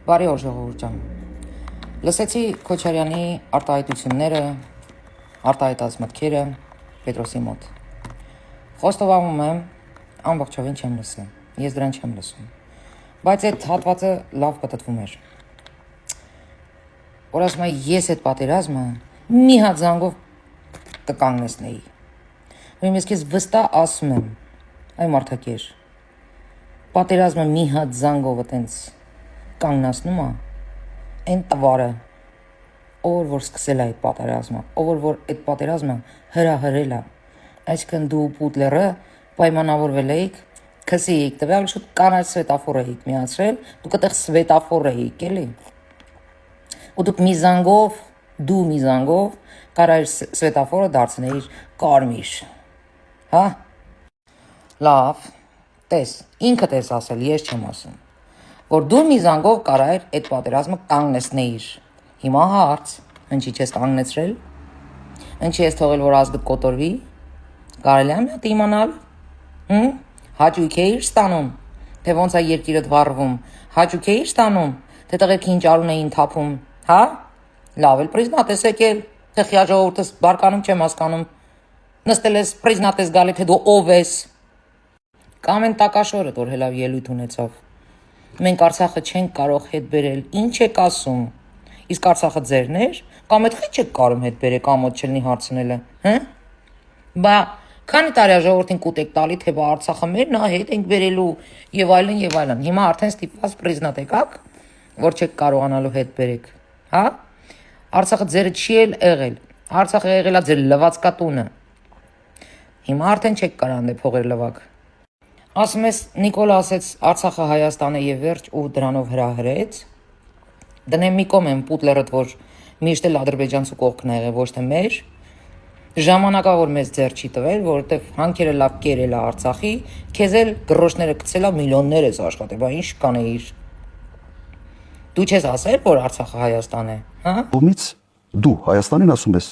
Բարի օր ժողովուրդ ջան։ Լսեցի Քոչարյանի արտահայտությունները, արտահայտած մտքերը Պետրոսի մոտ։ Խոստովանում եմ, ամբողջովին չեմ լսում։ Ես դրան չեմ լսում։ Բայց այդ հատվածը լավ պատտվում էր։ Որ ասում եմ, ես այդ պատերազմը մի հատ զանգով կկանգնեցնեի։ Ուրեմն ես քեզ վստահ ասում եմ, այ մարդակեր, պատերազմը մի հատ զանգով այտենց կանգնացնում է, այն տվարը, ով որ սկսել է այդ պատերազմը, ով որ այդ պատերազմը հրահրել է, այսինքն դու Պուտլերը պայմանավորվել էիք, քսի էիք տվել, շուտ կանաչ սվետաֆոր էիք միացրել, դուք այդտեղ սվետաֆոր էիք, էլի։ Ու դուք մի զանգով կարայր սվետաֆորը դարձնեիր կարմիր, հա։ Լավ, տես, ինքդ ես ասել, ես չեմ ասում, որ դու մի զանգով կարայր այդ պատերազմը կանգնեցնեիր։ Հիմա հարց, ինչի չես կանգնեցրել, ինչի ես թողել, որ ազգդ կոտորվի, կարելի է մի հատ իմանալ, հաճույք էիր ստանում, թե ոնց է երկիրդ վառվում, հաճույք էիր ստանում, թե տղերք ինչ արուն էին թափում, հա, լավ էլ պրիզնատ ես եկել, թե խիա ժողովուրդս բարկանում չեմ հասկանում, նստել ես պրիզնատ ես գալի, թե դու ով ես, կամ են տակաշորը, որ հելավ ելույթ ունեցավ, մենք Արցախը չենք կարող հետ բերել, ինչ եք ասում, իսկ Արցախը ձերն էր, կամ այդ խի չեք կարող հետ բերեք, ամոթ չլինի հարցնելը, հա, բա քանի տարի ժողովրդին կուտ եք տալի, թե բա Արցախը մերն է, հետ ենք բերելու եւ այլն, հիմա արդեն ստիպված պրիզնատ եկաք, որ չեք կարողանալու հետ բերեք, հա, Արցախը ձերը չի եղել, Արցախը եղել է ձեր լվացկատունը, հիմա արդեն չեք կարող դե փողեր լվակ, ասում ես Նիկոլը ասեց Արցախը Հայաստան է եւ վերջ ու դրանով հրահրեց, դնեմ մի կողմ եմ Պուտլերդ, որ միշտ էլ ադրբեջանցու կողքն է եղել, ոչ թե մեր, ժամանակա որ մեզ ձեր չի տվել, որովհետև հանքերը լավ կերել է Արցախի, քեզ էլ գրոշները գցել է միլիոններ ես աշխատել, բա ինչ կանեիր։ Դու չես ասել, որ Արցախը Հայաստան է, հա։ Ումից դու Հայաստանին ասում ես,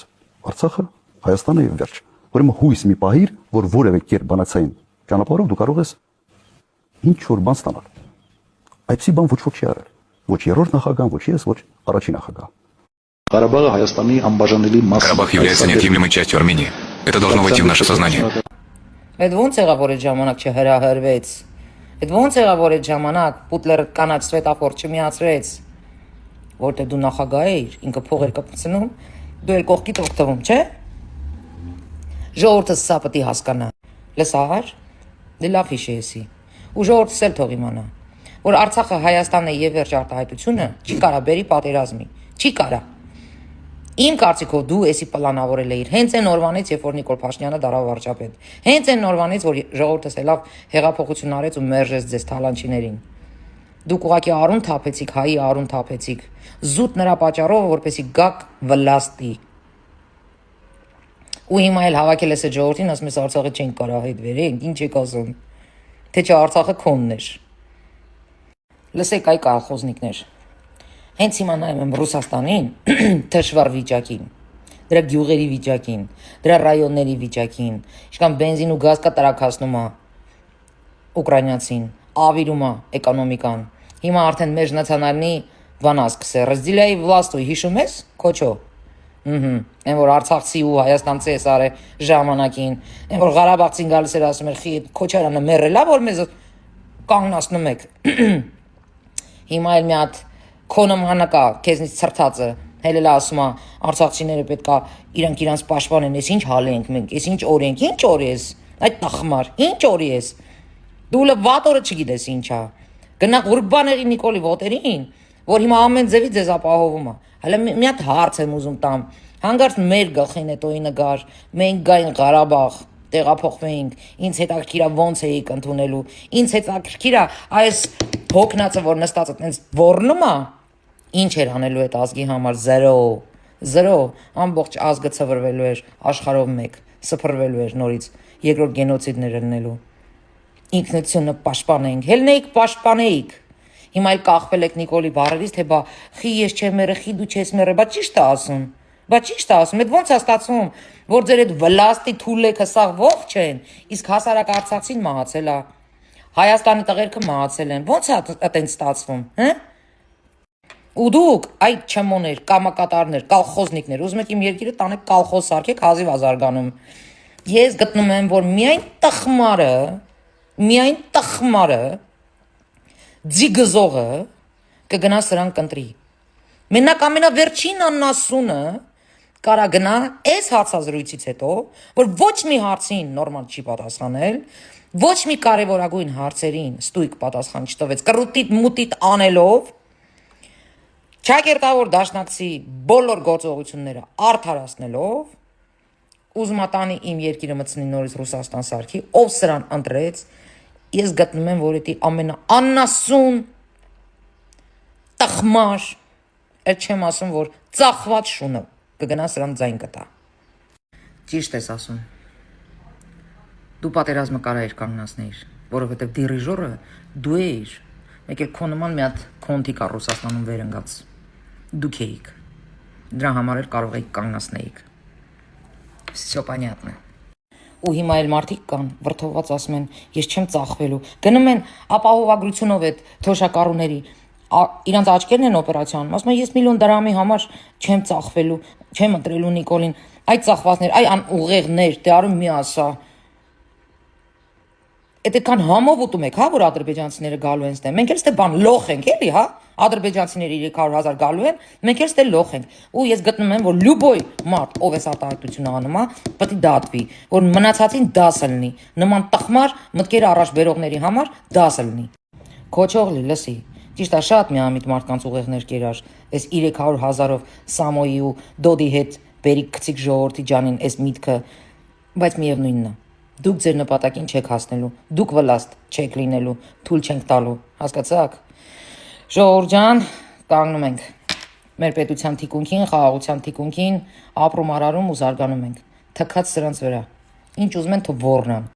Արցախը Հայաստանը եւ վերջ։ Ուրեմն հույս մի պահիր, որ որևէ կերպ բանացային ճանապարհով դու կարող ես ինչ որ բան ստանալ։ Այդպիսի բան ոչ ոք չի արել։ Ոչ երրորդ նախագահան, ոչ ես, ոչ առաջին նախագահ։ Карабах является неотъемлемой частью Армении. Это должно войти в наше сознание. Այդ ոնց եղավ որ այդ ժամանակ չհրահրվեց։ Այդ ոնց եղավ որ այդ ժամանակ Պուտլերը կանաչ սվետաֆոր չմիացրեց, որտեղ դու նախագահ էիր, ինքը փող էր կպցնում, դու էլ կողքիդ օգտվում, չէ՞։ Ժողովուրդը սա պետք է հասկանա։ Լսար, դե լավ հիշեցի։ Ու ժողովուրդը էլ թող իմանա, որ Արցախը Հայաստանն է եւ վերջ արտահայտությունը չի կարա բերի պատերազմի, չի կարա։ Իմ կարծիքով դու էսի պլանավորել էիր հենց այն օրվանից, երբ որ Նիկոլ Փաշինյանը դարավ վարչապետ։ Հենց այն օրվանից, որ ժողովուրդս ելավ հեղափոխություն արեց ու մերժեց ձեզ թալանչիներին։ Դուք ուղղակի արուն թափեցիք, հայի արուն թափեցիք։ Զուտ նրա պատճառով, որպեսի գաք վլաստի։ Ու հիմա էլ հավաքել ես այդ ժողովրդին, ասում ես Արցախը չենք կարող հետ վերենք, ինչ եք ասում։ Թե չէ Արցախը քոնն էր։ Լսեք այ կալխոզնիկներ։ Հենց հիմա նայում եմ Ռուսաստանին, թշվառ վիճակին, դրա գյուղերի վիճակին, դրա ռայոնների վիճակին, ինչքան բենզին ու գազ կա տրաքացնում է ուկրաինացին, ավիրում է էկոնոմիկան։ Հիմա արդեն մեր նացիոնալնի բանա սկսե, разделяй власть, հիշում ես, Քոչո։ Այն որ Արցախցի ու Հայաստանցի էս արե ժամանակին, այն որ Ղարաբաղցին գալիս էր ասում էր, խի Քոչարյանը մեռել է, որ մեզ կանգնացնում եք։ Հիմա էլ մի հատ քոնոմանակա քեզնից ցրթածը հելել ասում է արցախցիները պետքա իրանք պաշտպանեն, ես ինչ հալ ենք մենք, ես ինչ օր ենք, ինչ օր ես, այդ տախմար, ինչ օր ես։ Դու լը վատորը չգիտես ինչա։ Գնա Ղուրբանեղի Նիկոլի ոտերին, որ հիմա ամեն ձևի ձեզ ապահովում է։ Հələ մի հատ հարց եմ ուզում տամ։ Հանգարց մեր գլխին է տոյի նգար, մենք գային Ղարաբաղ, տեղափոխվեինք, ինձ հետաքրքիր է ոնց էիք ընդունելու, ինձ հետաքրքիր է այս հոգնածը, որ նստած այտենց ոռնում է, ինչ էր անելու այդ ազգի համար, զերո, ամբողջ ազգը ցվրվելու էր աշխարհով մեկ, սփռվելու էր նորից, երկրորդ գենոցիդներ լինելու։ Ինքնությունը պաշտպանենք, հելնեիք պաշտպանեիք։ Հիմա էլ կախվել եք Նիկոլի բառերից, թե բա խի ես չեմ մերը, խի դու չես մերը, բա ճիշտ է ասում։ Բա ճիշտ է ասում, այդ ոնց է ստացվում, որ ձեր այդ վլաստի թուլեքը սաղ ողջ են, իսկ հասարակ Արցախցին մահացել է։ Հայաստանի տղերքը մահացել են, ոնց է այտենց ստացվում, հա։ Ու դուք այդ չմոներ, կամակատարներ, կալխոզնիկներ, ուզում եք իմ երկիրը տանեք կալխոզ սարքեք, հազիվ ազարգանում։ Ես գտնում եմ, որ միայն տխմարը, ձիգզողը կգնա սրան կընտրի։ Մենակ ամենավերջին աննասունը կարա գնա այս հարցազրույցից հետո, որ ոչ մի հարցին նորմալ չի պատասխանել, ոչ մի կարևորագույն հարցերին ստույգ պատասխան չտվեց, կռուտիտ մուտիտ անելով, Չակերտավոր դաշնակցի բոլոր գործողությունները արդարացնելով, ուզմատանի իմ երկիրը մտցնի նորից Ռուսաստան սարքի, ով սրան ընտրեց, ես գտնում եմ, որ էդի ամենաաննասուն տխմար, այդ չեմ ասում, որ ծախված շունը կգնա սրան ձայն կտա։ Ճիշտ ես ասում։ Դու պատերազմը կարայիր կանգնացնեիր, որովհետև դիրիժորը դու էիր, մեկ էլ քո նման մի հատ քոնտի կա Ռուսաստանում վերընկած։ Դուք էիք։ Դրա համար էլ կարող էիք կանգնացնեիք։ Всё понятно։ Ու հիմա էլ մարդիկ կան, վրդովված ասում են, ես չեմ ծախվելու։ Գնում են ապահովագրությունով այդ թոշակառուների, իրանց աչքերն են օպերացիոնում, ասում են ես միլիոն դրամի համար չեմ ծախվելու, չեմ ընտրելու Նիկոլին։ Այդ ծախվածներ, այ անուղեղներ, դե արում մի ասա։ Այդ այդքան համով ուտում եք, հա, որ ադրբեջանցիները գալու են ստե։ Մենք էլ ստե բան լոխ ենք, էլի, հա։ Ադրբեջանցիները 300,000 գալու են, մենք էլ ստե լոխ ենք։ Ու ես գտնում եմ, որ լյուբոյ մարդ, ով էս արտահայտությունը անում, հա, պետք է դատվի, որ մնացածին դասը լինի։ Նման տխմար մտքերը առաջ բերողների համար դասը լինի։ Քոչողլի, լսի։ Ճիշտ է, շատ միամիտ մարդկանց ուղեղներ կերար, այս 300,000-ով Սամոյի ու Դոդի հետ բերի քցիկ ժողովրդի ջանին այս միտքը, բայց միևնույնն է։ Դուք ձեր նպատակին չեք հասնելու, դուք վլաստ չեք լինելու, թույլ չենք տալու, հասկացաք։ Ժողովուրդ ջան, կանգնում ենք։ Մեր պետության թիկունքին, խաղաղության թիկունքին ապրում արարում ու զարգանում ենք։ Թքած սրանց վրա։ Ինչ ուզում են թող ոռնան։